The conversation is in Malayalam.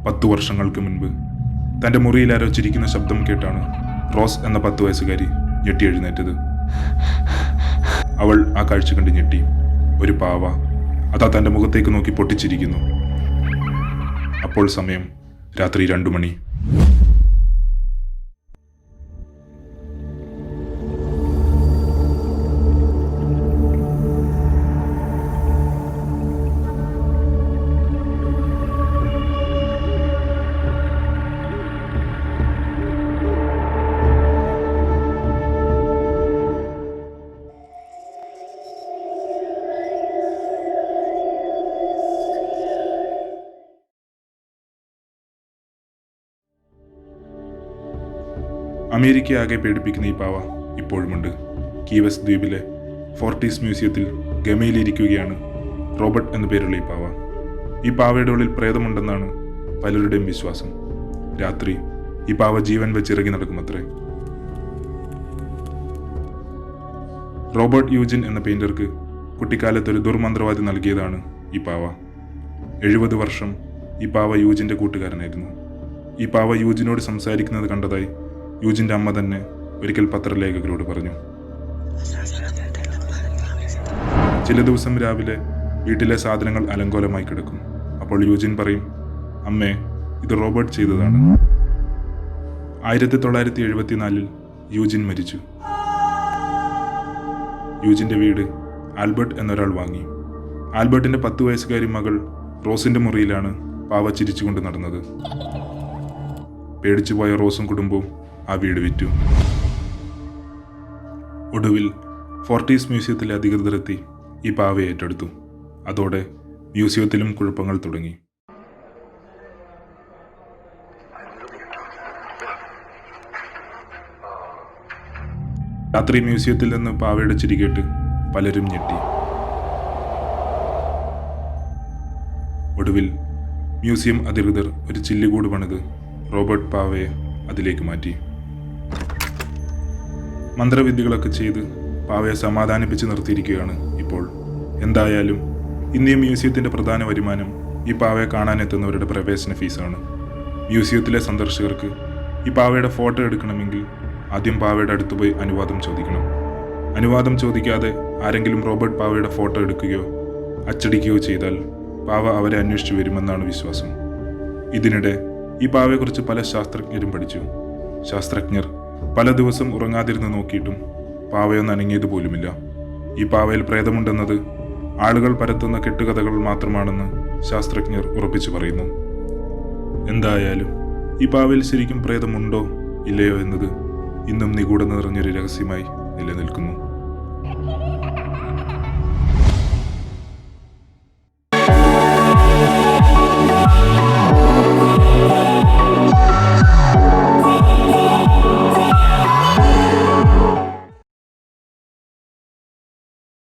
10 വർഷങ്ങൾക്ക് മുൻപ് തൻ്റെ മുറിയിൽ ആരോ ചിരിക്കുന്ന ശബ്ദം കേട്ടാണ് റോസ് എന്ന 10 വയസ്സുകാരി ഞെട്ടി എഴുന്നേറ്റത്. അവൾ ആ കാഴ്ച കണ്ട് ഞെട്ടി. ഒരു പാവ അതാ തൻ്റെ മുഖത്തേക്ക് നോക്കി പൊട്ടിച്ചിരിക്കുന്നു. അപ്പോൾ സമയം രാത്രി 2 മണി. അമേരിക്ക ആകെ പേടിപ്പിക്കുന്ന ഈ പാവ ഇപ്പോഴുമുണ്ട്. കീ വെസ്റ്റ് ദ്വീപിലെ ഫോർട്ടീസ് മ്യൂസിയത്തിൽ ഗമയിലിരിക്കുകയാണ് റോബർട്ട് എന്നു പേരുള്ള ഈ പാവ. ഈ പാവയുടെ ഉള്ളിൽ പ്രേതമുണ്ടെന്നാണ് പലരുടെയും വിശ്വാസം. രാത്രി ഈ പാവ ജീവൻ വെച്ചിറങ്ങി നടക്കുമത്രേ. റോബർട്ട് യൂജിൻ എന്ന പെയിന്റർക്ക് കുട്ടിക്കാലത്ത് ഒരു ദുർമന്ത്രവാദി നൽകിയതാണ് ഈ പാവ. 70 വർഷം ഈ പാവ യൂജിൻ്റെ കൂട്ടുകാരനായിരുന്നു. ഈ പാവ യൂജിനോട് സംസാരിക്കുന്നത് കണ്ടതായി യൂജിൻ്റെ അമ്മ തന്നെ ഒരിക്കൽ പത്രലേഖകരോട് പറഞ്ഞു. ചില ദിവസം രാവിലെ വീട്ടിലെ സാധനങ്ങൾ അലങ്കോലമായി കിടക്കും. അപ്പോൾ യൂജിൻ പറയും, അമ്മേ, ഇത് റോബർട്ട് ചെയ്തതാണ്. 1974 യൂജിൻ മരിച്ചു. യൂജിൻ്റെ വീട് ആൽബർട്ട് എന്നൊരാൾ വാങ്ങി. ആൽബർട്ടിൻ്റെ 10 വയസ്സുകാരി മകൾ റോസിൻ്റെ മുറിയിലാണ് പാവ ചിരിച്ചുകൊണ്ട് നടന്നത്. പേടിച്ചുപോയ റോസും കുടുംബവും ആ വീട് വിറ്റു. ഒടുവിൽ ഫോർട്ടീസ് മ്യൂസിയത്തിലെ അധികൃതരെത്തി ഈ പാവയെ ഏറ്റെടുത്തു. അതോടെ മ്യൂസിയത്തിലും കുഴപ്പങ്ങൾ തുടങ്ങി. രാത്രി മ്യൂസിയത്തിൽ നിന്ന് പാവയുടെ ചിരി കേട്ട് പലരും ഞെട്ടി. ഒടുവിൽ മ്യൂസിയം അധികൃതർ ഒരു ചില്ലുകൂട് പണിത് റോബർട്ട് പാവയെ അതിലേക്ക് മാറ്റി. മന്ത്രവിദ്യകളൊക്കെ ചെയ്ത് പാവയെ സമാധാനിപ്പിച്ച് നിർത്തിയിരിക്കുകയാണ് ഇപ്പോൾ. എന്തായാലും ഇന്ന് ഈ മ്യൂസിയത്തിൻ്റെ പ്രധാന വരുമാനം ഈ പാവയെ കാണാനെത്തുന്നവരുടെ പ്രവേശന ഫീസാണ്. മ്യൂസിയത്തിലെ സന്ദർശകർക്ക് ഈ പാവയുടെ ഫോട്ടോ എടുക്കണമെങ്കിൽ ആദ്യം പാവയുടെ അടുത്ത് പോയി അനുവാദം ചോദിക്കണം. അനുവാദം ചോദിക്കാതെ ആരെങ്കിലും റോബർട്ട് പാവയുടെ ഫോട്ടോ എടുക്കുകയോ അച്ചടിക്കുകയോ ചെയ്താൽ പാവ അവരെ അന്വേഷിച്ചു വരുമെന്നാണ് വിശ്വാസം. ഇതിനിടെ ഈ പാവയെക്കുറിച്ച് പല ശാസ്ത്രജ്ഞരും പഠിച്ചു. ശാസ്ത്രജ്ഞർ പല ദിവസം ഉറങ്ങാതിരുന്ന് നോക്കിയിട്ടും പാവയൊന്നും അനങ്ങിയത് പോലുമില്ല. ഈ പാവയിൽ പ്രേതമുണ്ടെന്നത് ആളുകൾ പരത്തുന്ന കെട്ടുകഥകൾ മാത്രമാണെന്ന് ശാസ്ത്രജ്ഞർ ഉറപ്പിച്ചു പറയുന്നു. എന്തായാലും ഈ പാവയിൽ ശരിക്കും പ്രേതമുണ്ടോ ഇല്ലയോ എന്നത് ഇന്നും നിഗൂഢത നിറഞ്ഞൊരു രഹസ്യമായി നിലനിൽക്കുന്നു.